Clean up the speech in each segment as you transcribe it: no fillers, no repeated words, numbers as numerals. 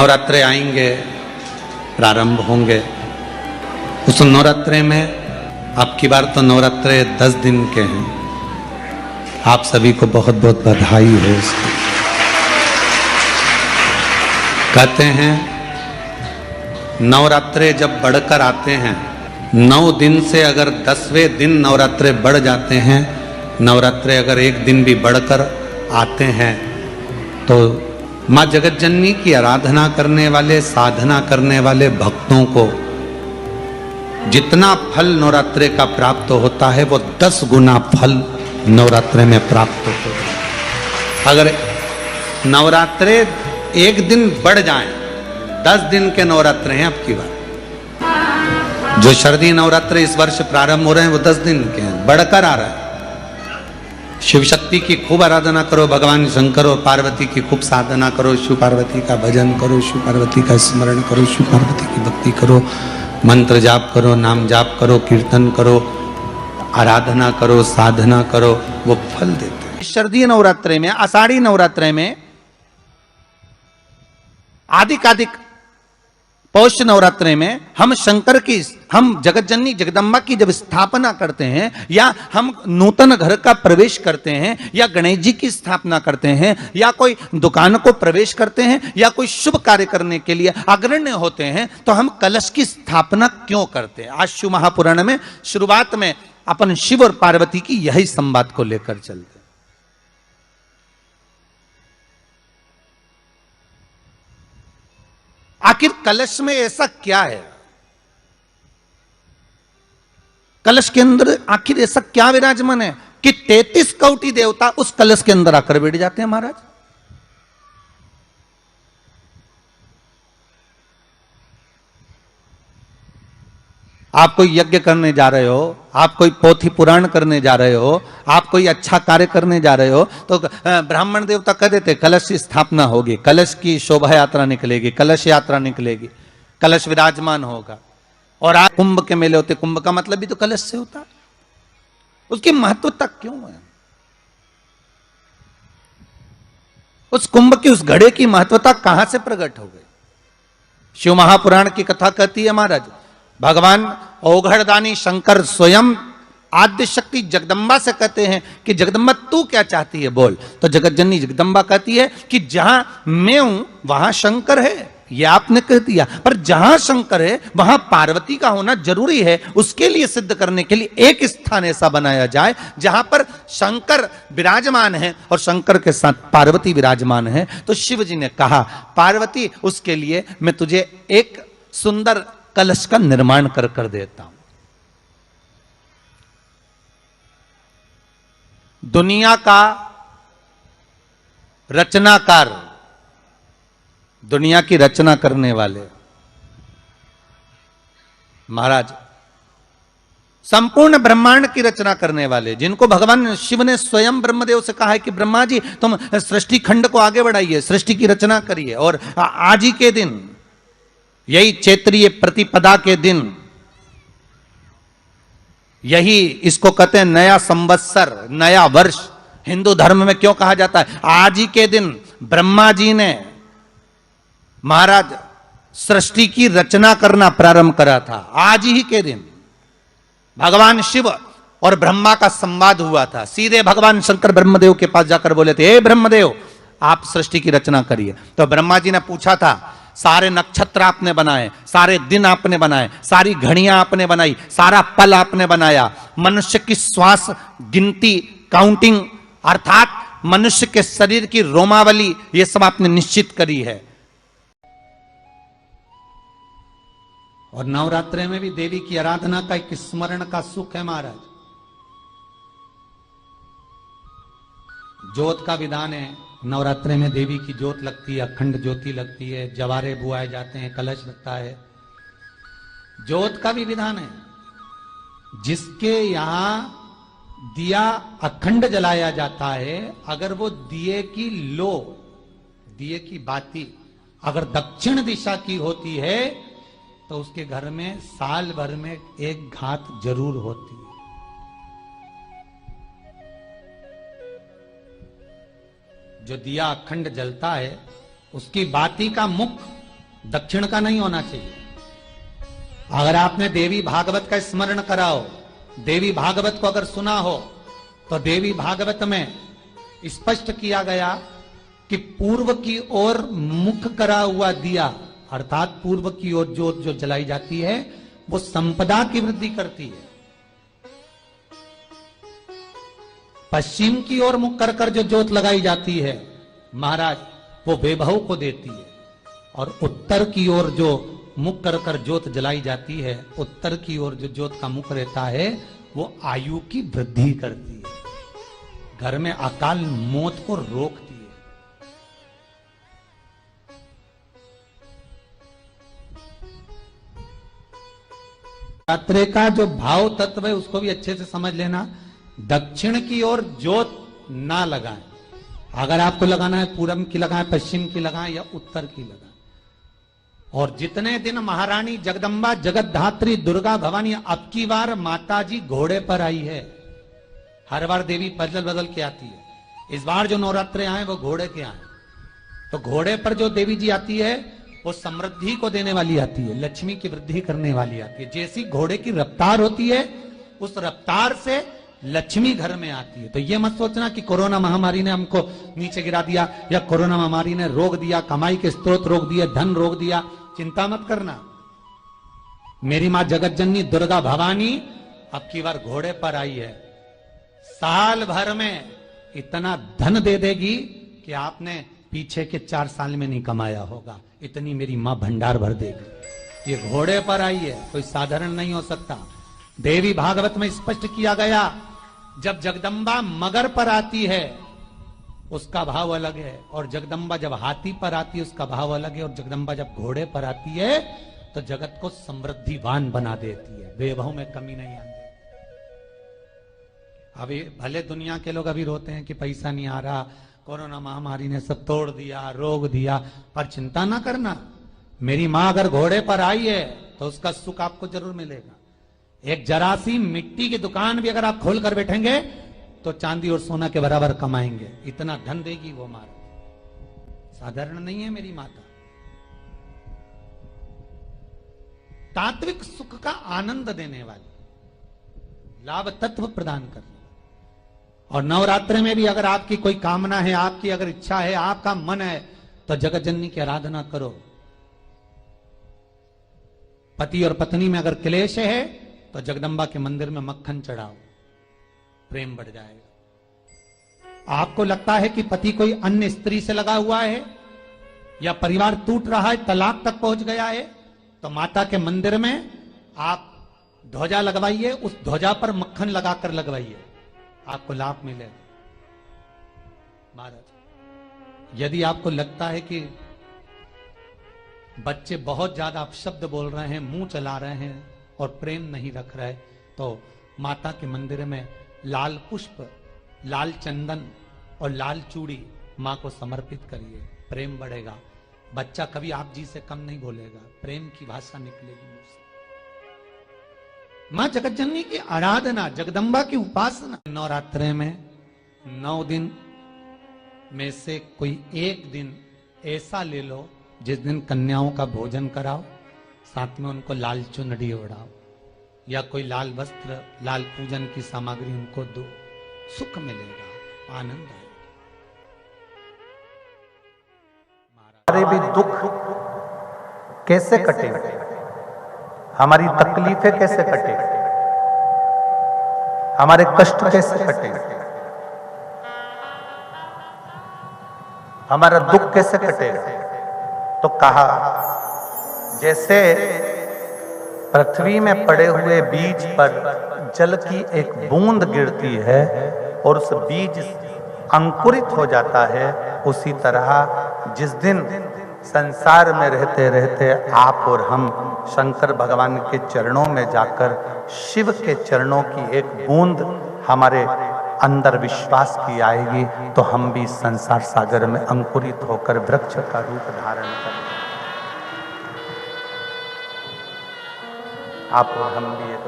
नवरात्रे आएंगे, प्रारंभ होंगे। उस नवरात्रे में अब की बार तो नवरात्रे 10 दिन के हैं। आप सभी को बहुत बहुत बधाई हो इसकी। कहते हैं नवरात्रे जब बढ़कर आते हैं, 9 दिन से अगर 10वें दिन नवरात्रे बढ़ जाते हैं, नवरात्रे अगर एक दिन भी बढ़कर आते हैं, तो माँ जगतजननी की आराधना करने वाले, साधना करने वाले भक्तों को जितना फल नवरात्रे का प्राप्त होता है, वो 10 गुना फल नवरात्रे में प्राप्त होता है। अगर नवरात्रे एक दिन बढ़ जाएं, 10 दिन के नवरात्रे हैं अब की बार। जो शारदीय नवरात्रे इस वर्ष प्रारंभ हो रहे हैं वो 10 दिन के हैं, बढ़कर आ रहा है। शिव शक्ति की खूब आराधना करो, भगवान शंकर और पार्वती की खूब साधना करो, शिव पार्वती का भजन करो, शिव पार्वती का स्मरण करो, शिव पार्वती की भक्ति करो, मंत्र जाप करो, नाम जाप करो, कीर्तन करो, आराधना करो, साधना करो, वो फल देते हैं। शारदीय नवरात्रे में, आषाढ़ी नवरात्रे में, आदिकादिक पौष नवरात्रे में हम शंकर की, हम जगतजननी जगदम्बा की जब स्थापना करते हैं, या हम नूतन घर का प्रवेश करते हैं, या गणेश जी की स्थापना करते हैं, या कोई दुकान को प्रवेश करते हैं, या कोई शुभ कार्य करने के लिए अग्रण्य होते हैं, तो हम कलश की स्थापना क्यों करते हैं? आज शिव महापुराण में शुरुआत में अपन शिव और पार्वती की यही संवाद को लेकर चलते हैं। आखिर कलश में ऐसा क्या है? कलश के अंदर आखिर ऐसा क्या विराजमान है कि 33 कोटि देवता उस कलश के अंदर आकर बैठ जाते हैं महाराज? आप कोई यज्ञ करने जा रहे हो, आप कोई पोथी पुराण करने जा रहे हो, आप कोई अच्छा कार्य करने जा रहे हो, तो ब्राह्मण देवता कह देते कलश की स्थापना होगी, कलश की शोभा यात्रा निकलेगी, कलश यात्रा निकलेगी, कलश विराजमान होगा। और आज कुंभ के मेले होते, कुंभ का मतलब भी तो कलश से होता। उसकी महत्वता क्यों है? उस कुंभ की, उस घड़े की महत्वता कहां से प्रकट हो गई? शिव महापुराण की कथा कहती है महाराज, भगवान औघड़दानी शंकर स्वयं आद्य शक्ति जगदम्बा से कहते हैं कि जगदम्बा तू क्या चाहती है बोल। तो जगतजननी जगदम्बा कहती है कि जहां मैं हूं वहां शंकर है। यह आपने कह दिया, पर जहां शंकर है वहां पार्वती का होना जरूरी है। उसके लिए सिद्ध करने के लिए एक स्थान ऐसा बनाया जाए जहां पर शंकर विराजमान है और शंकर के साथ पार्वती विराजमान है। तो शिव जी ने कहा, पार्वती उसके लिए मैं तुझे एक सुंदर कलश का निर्माण कर देता हूं। दुनिया का रचनाकार, दुनिया की रचना करने वाले महाराज, संपूर्ण ब्रह्मांड की रचना करने वाले, जिनको भगवान शिव ने स्वयं ब्रह्मदेव से कहा है कि ब्रह्मा जी तुम सृष्टि खंड को आगे बढ़ाइए, सृष्टि की रचना करिए। और आज ही के दिन, यही चैत्रीय प्रतिपदा के दिन, यही इसको कहते हैं नया संवत्सर, नया वर्ष। हिंदू धर्म में क्यों कहा जाता है? आज ही के दिन ब्रह्मा जी ने महाराज सृष्टि की रचना करना प्रारंभ करा था। आज ही के दिन भगवान शिव और ब्रह्मा का संवाद हुआ था। सीधे भगवान शंकर ब्रह्मदेव के पास जाकर बोले थे, हे ब्रह्मदेव आप सृष्टि की रचना करिए। तो ब्रह्मा जी ने पूछा था, सारे नक्षत्र आपने बनाए, सारे दिन आपने बनाए, सारी घड़ियां आपने बनाई, सारा पल आपने बनाया, मनुष्य की श्वास गिनती, काउंटिंग, अर्थात मनुष्य के शरीर की रोमावली, ये सब आपने निश्चित करी है। और नवरात्रे में भी देवी की आराधना का एक स्मरण का सुख है महाराज। ज्योत का विधान है, नवरात्रे में देवी की ज्योत लगती है, अखंड ज्योति लगती है, जवारे बुआए जाते हैं, कलश लगता है। ज्योत का भी विधान है। जिसके यहां दिया अखंड जलाया जाता है, अगर वो दिए की लो, दिए की बाती अगर दक्षिण दिशा की होती है, तो उसके घर में साल भर में एक घात जरूर होती है। जो दिया अखंड जलता है, उसकी बाती का मुख दक्षिण का नहीं होना चाहिए। अगर आपने देवी भागवत का स्मरण कराओ, देवी भागवत को अगर सुना हो, तो देवी भागवत में स्पष्ट किया गया कि पूर्व की ओर मुख करा हुआ दिया, अर्थात पूर्व की ओर ज्योत जो जलाई जाती है वो संपदा की वृद्धि करती है। पश्चिम की ओर मुख कर कर जो ज्योत लगाई जाती है महाराज, वो वैभव को देती है। और उत्तर की ओर जो मुख कर कर ज्योत जलाई जाती है, उत्तर की ओर जो ज्योत का मुख रहता है वो आयु की वृद्धि करती है, घर में अकाल मौत को रोकती है। रात्रि का जो भाव तत्व है उसको भी अच्छे से समझ लेना। दक्षिण की ओर ज्योत ना लगाएं। अगर आपको लगाना है पूरब की लगाएं, पश्चिम की लगाएं या उत्तर की लगाएं। और जितने दिन महारानी जगदम्बा जगत धात्री दुर्गा भवानी, अब की बार माता जी घोड़े पर आई है। हर बार देवी बदल बदल के आती है, इस बार जो नवरात्रे आए वो घोड़े के आए। तो घोड़े पर जो देवी जी आती है वो समृद्धि को देने वाली आती है, लक्ष्मी की वृद्धि करने वाली आती है। जैसी घोड़े की रफ्तार होती है उस रफ्तार से लक्ष्मी घर में आती है। तो ये मत सोचना कि कोरोना महामारी ने हमको नीचे गिरा दिया या कोरोना महामारी ने रोक दिया, कमाई के स्रोत रोक दिए, धन रोक दिया। चिंता मत करना, मेरी मां जगत जननी दुर्गा भवानी अब की बार घोड़े पर आई है। साल भर में इतना धन दे देगी कि आपने पीछे के 4 साल में नहीं कमाया होगा, इतनी मेरी मां भंडार भर देगी। ये घोड़े पर आई है, कोई साधारण नहीं हो सकता। देवी भागवत में स्पष्ट किया गया, जब जगदम्बा मगर पर आती है उसका भाव अलग है, और जगदम्बा जब हाथी पर आती है उसका भाव अलग है, और जगदम्बा जब घोड़े पर आती है तो जगत को समृद्धिवान बना देती है, वैभव में कमी नहीं आती। अभी भले दुनिया के लोग अभी रोते हैं कि पैसा नहीं आ रहा, कोरोना महामारी ने सब तोड़ दिया, रोक दिया, पर चिंता ना करना, मेरी मां अगर घोड़े पर आई है तो उसका सुख आपको जरूर मिलेगा। एक जरा सी मिट्टी की दुकान भी अगर आप खोल कर बैठेंगे तो चांदी और सोना के बराबर कमाएंगे, इतना धन देगी वो मां। साधारण नहीं है मेरी माता। तात्विक सुख का आनंद देने वाली, लाभ तत्व प्रदान करने। और नवरात्रि में भी अगर आपकी कोई कामना है, आपकी अगर इच्छा है, आपका मन है, तो जगत जननी की आराधना करो। पति और पत्नी में अगर क्लेश है तो जगदम्बा के मंदिर में मक्खन चढ़ाओ, प्रेम बढ़ जाएगा। आपको लगता है कि पति कोई अन्य स्त्री से लगा हुआ है या परिवार टूट रहा है, तलाक तक पहुंच गया है, तो माता के मंदिर में आप ध्वजा लगवाइए, उस ध्वजा पर मक्खन लगाकर लगवाइए, आपको लाभ मिलेगा। महाराज, यदि आपको लगता है कि बच्चे बहुत ज्यादा अपशब्द बोल रहे हैं, मुंह चला रहे हैं और प्रेम नहीं रख रहे, तो माता के मंदिर में लाल पुष्प, लाल चंदन और लाल चूड़ी मां को समर्पित करिए, प्रेम बढ़ेगा। बच्चा कभी आप जी से कम नहीं बोलेगा, प्रेम की भाषा निकलेगी मुझसे। मां जगतजननी की आराधना, जगदम्बा की उपासना। नवरात्रे में 9 दिन में से कोई एक दिन ऐसा ले लो जिस दिन कन्याओं का भोजन कराओ, साथ में उनको लाल चुनरी ओढ़ाओ या कोई लाल वस्त्र, लाल पूजन की सामग्री उनको दो, सुख मिलेगा, आनंद आएगा। हमारे भी दुख कैसे कटे, हमारी तकलीफें कैसे कटे, हमारे कष्ट कैसे कटे, हमारा दुख कैसे कटेगा। तो कहा, जैसे पृथ्वी में पड़े हुए बीज पर जल की एक बूंद गिरती है और उस बीज अंकुरित हो जाता है, उसी तरह जिस दिन संसार में रहते रहते आप और हम शंकर भगवान के चरणों में जाकर शिव के चरणों की एक बूंद हमारे अंदर विश्वास की आएगी, तो हम भी संसार सागर में अंकुरित होकर वृक्ष का रूप धारण करेंगे। आप और हम भी एक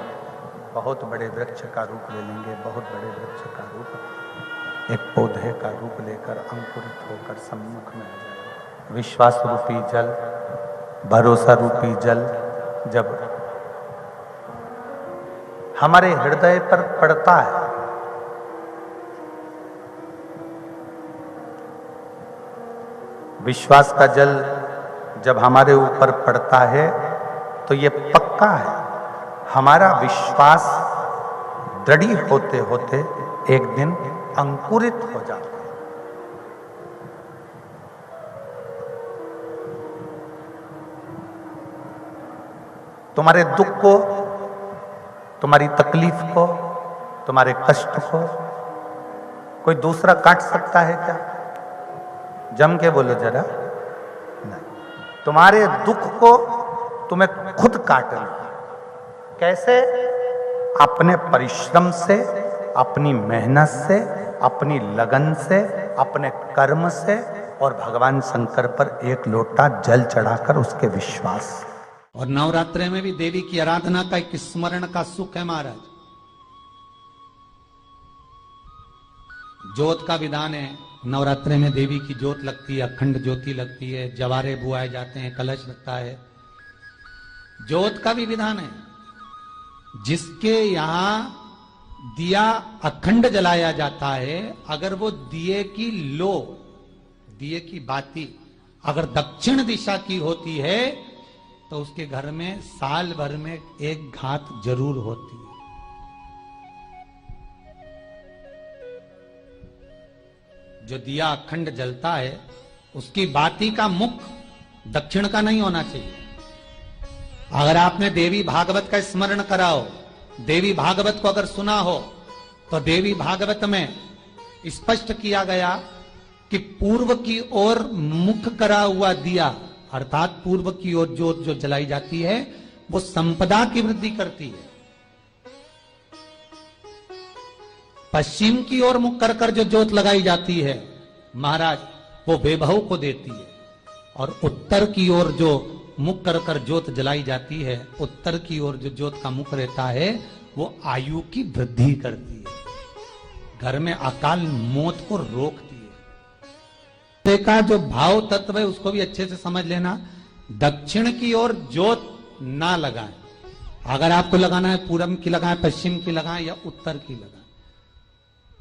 बहुत बड़े वृक्ष का रूप ले लेंगे, बहुत बड़े वृक्ष का रूप, एक पौधे का रूप लेकर अंकुरित होकर सम्मुख में आ जाएगा। विश्वास रूपी जल भरोसा रूपी जल जब हमारे हृदय पर पड़ता है, विश्वास का जल जब हमारे ऊपर पड़ता है तो ये पक्का है, हमारा विश्वास दृढ़ होते होते एक दिन अंकुरित हो जाता है। तुम्हारे दुख को, तुम्हारी तकलीफ को, तुम्हारे कष्ट को कोई दूसरा काट सकता है क्या? जम के बोलो जरा। नहीं, तुम्हारे दुख को तुम्हें खुद काटना। कैसे? अपने परिश्रम से, अपनी मेहनत से, अपनी लगन से, अपने कर्म से, और भगवान शंकर पर एक लोटा जल चढ़ाकर उसके विश्वास। और नवरात्रि में भी देवी की आराधना का एक स्मरण का सुख है महाराज। ज्योत का विधान है, नवरात्रि में देवी की ज्योत लगती है, अखंड ज्योति लगती है, जवारे बुआए जाते हैं, कलश लगता है। ज्योत का भी विधान है, जिसके यहां दिया अखंड जलाया जाता है, अगर वो दिए की लो, दिए की बाती अगर दक्षिण दिशा की होती है तो उसके घर में साल भर में एक घात जरूर होती है। जो दिया अखंड जलता है उसकी बाती का मुख दक्षिण का नहीं होना चाहिए। अगर आपने देवी भागवत का स्मरण कराओ, देवी भागवत को अगर सुना हो, तो देवी भागवत में स्पष्ट किया गया कि पूर्व की ओर मुख करा हुआ दिया, अर्थात पूर्व की ओर ज्योत जो जलाई जाती है वो संपदा की वृद्धि करती है। पश्चिम की ओर मुख कर कर जो ज्योत लगाई जाती है महाराज, वो वैभव को देती है। और उत्तर की ओर जो मुख कर कर ज्योत जलाई जाती है, उत्तर की ओर जो ज्योत का मुख रहता है, वो आयु की वृद्धि करती है, घर में अकाल मौत को रोकती है। का जो भाव तत्व है उसको भी अच्छे से समझ लेना। दक्षिण की ओर ज्योत ना लगाएं। अगर आपको लगाना है पूरब की लगाएं, पश्चिम की लगाएं या उत्तर की लगाएं।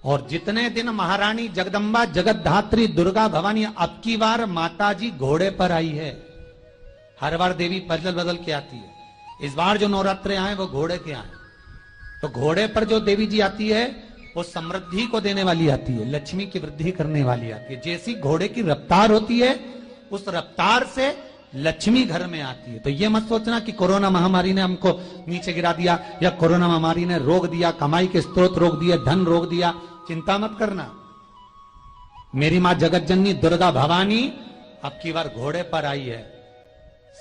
और जितने दिन महारानी जगदम्बा जगत धात्री दुर्गा भवानी, अब की बार माता जी घोड़े पर आई है। हर बार देवी बदल बदल के आती है, इस बार जो नवरात्रे आए वो घोड़े के आए। तो घोड़े पर जो देवी जी आती है वो समृद्धि को देने वाली आती है, लक्ष्मी की वृद्धि करने वाली आती है। जैसी घोड़े की रफ्तार होती है उस रफ्तार से लक्ष्मी घर में आती है। तो ये मत सोचना कि कोरोना महामारी ने हमको नीचे गिरा दिया या कोरोना महामारी ने रोक दिया, कमाई के स्रोत रोक दिए, धन रोक दिया। चिंता मत करना, मेरी मां जगत जननी दुर्गा भवानी अब की बार घोड़े पर आई है।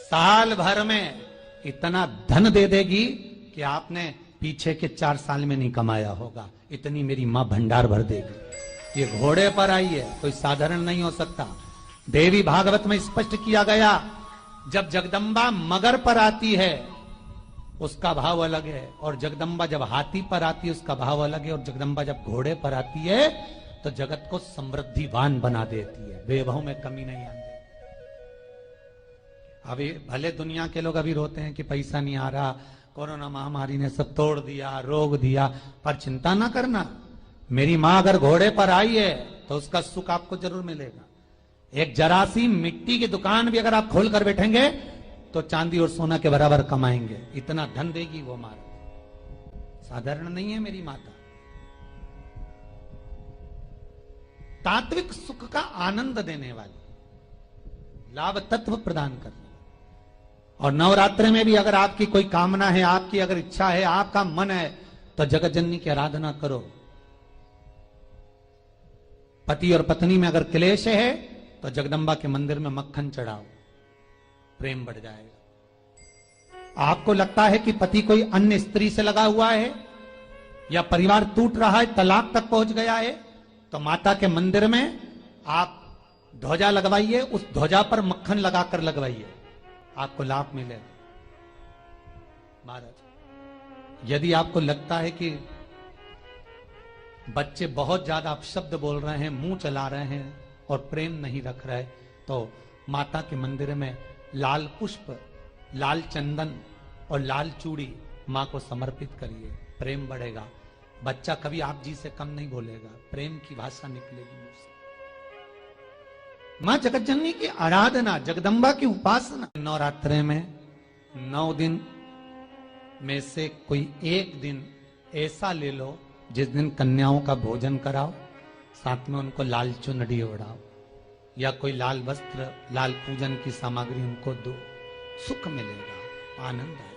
साल भर में इतना धन दे देगी कि आपने पीछे के 4 साल में नहीं कमाया होगा, इतनी मेरी मां भंडार भर देगी। ये घोड़े पर आई है, कोई साधारण नहीं हो सकता। देवी भागवत में स्पष्ट किया गया, जब जगदम्बा मगर पर आती है उसका भाव अलग है, और जगदम्बा जब हाथी पर आती है उसका भाव अलग है, और जगदम्बा जब घोड़े पर आती है तो जगत को समृद्धिवान बना देती है, वैभव में कमी नहीं आती। अभी भले दुनिया के लोग अभी रोते हैं कि पैसा नहीं आ रहा, कोरोना महामारी ने सब तोड़ दिया, रोक दिया, पर चिंता ना करना, मेरी मां अगर घोड़े पर आई है तो उसका सुख आपको जरूर मिलेगा। एक जरा सी मिट्टी की दुकान भी अगर आप खोल कर बैठेंगे तो चांदी और सोना के बराबर कमाएंगे, इतना धन देगी वो मां। साधारण नहीं है मेरी माता। तात्विक सुख का आनंद देने वाली, लाभ तत्व प्रदान करने। और नवरात्रि में भी अगर आपकी कोई कामना है, आपकी अगर इच्छा है, आपका मन है, तो जगत जननी की आराधना करो। पति और पत्नी में अगर क्लेश है तो जगदम्बा के मंदिर में मक्खन चढ़ाओ, प्रेम बढ़ जाएगा। आपको लगता है कि पति कोई अन्य स्त्री से लगा हुआ है या परिवार टूट रहा है, तलाक तक पहुंच गया है, तो माता के मंदिर में आप ध्वजा लगवाइए, उस ध्वजा पर मक्खन लगाकर लगवाइए, आपको लाभ मिलेगा। महाराज, यदि आपको लगता है कि बच्चे बहुत ज्यादा अपशब्द बोल रहे हैं, मुंह चला रहे हैं और प्रेम नहीं रख रहे, तो माता के मंदिर में लाल पुष्प, लाल चंदन और लाल चूड़ी मां को समर्पित करिए, प्रेम बढ़ेगा। बच्चा कभी आप जी से कम नहीं बोलेगा, प्रेम की भाषा निकलेगी मुझसे। मां जगतजननी की आराधना, जगदम्बा की उपासना। नवरात्रे में 9 दिन में से कोई एक दिन ऐसा ले लो जिस दिन कन्याओं का भोजन कराओ, साथ में उनको लाल चुनरी ओढ़ाओ या कोई लाल वस्त्र, लाल पूजन की सामग्री उनको दो, सुख मिलेगा, आनंद आएगा।